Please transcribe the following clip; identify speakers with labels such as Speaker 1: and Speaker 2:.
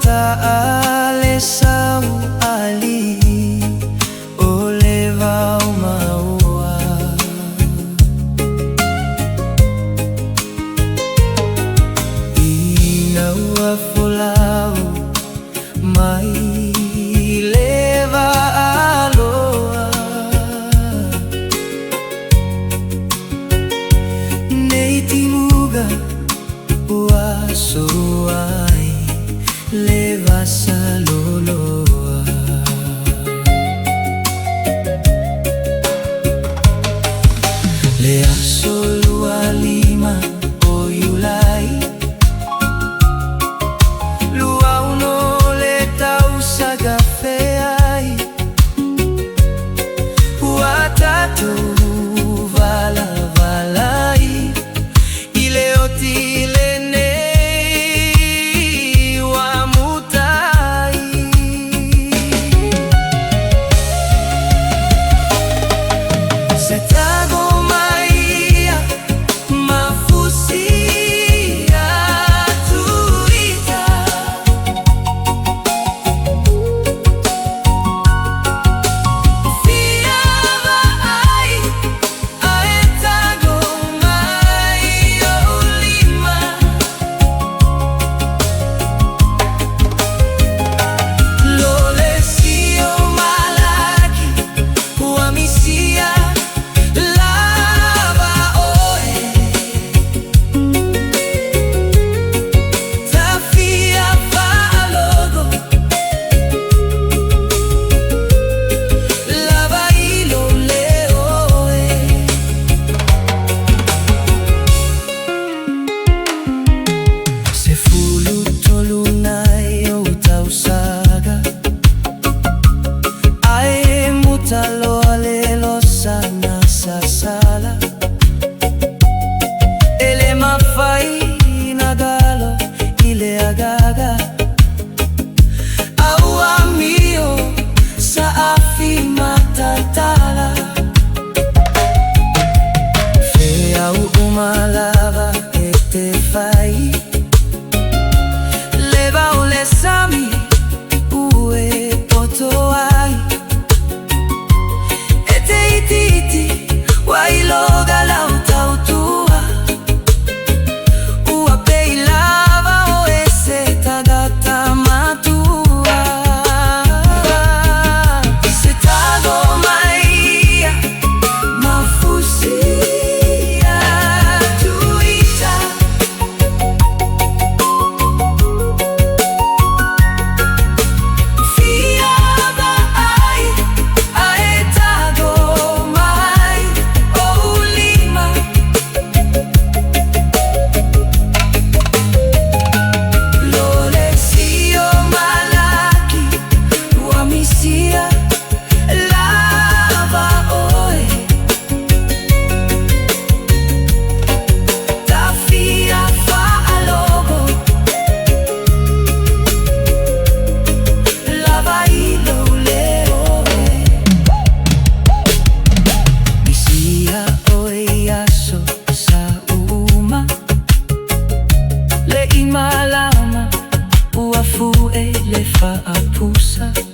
Speaker 1: taale sau ali o leva uma ua. Ina ua folau mai leva aloa. Nei timuga ua soai leva sa loloa. Lea solua lima o iulai lua uno le tau sa gafeai ua tatu vala valai ile oti sala ele mafai nagalo ile agaga au amio sa afi matatala fe au umalava ete fai leva ole sami ue potoai ete ititi wailoga lautau tua ua pei lava o ese tagata matua se tago maia mafusia tuita fiava ai aetago mai malama ua fu e le fa apusa.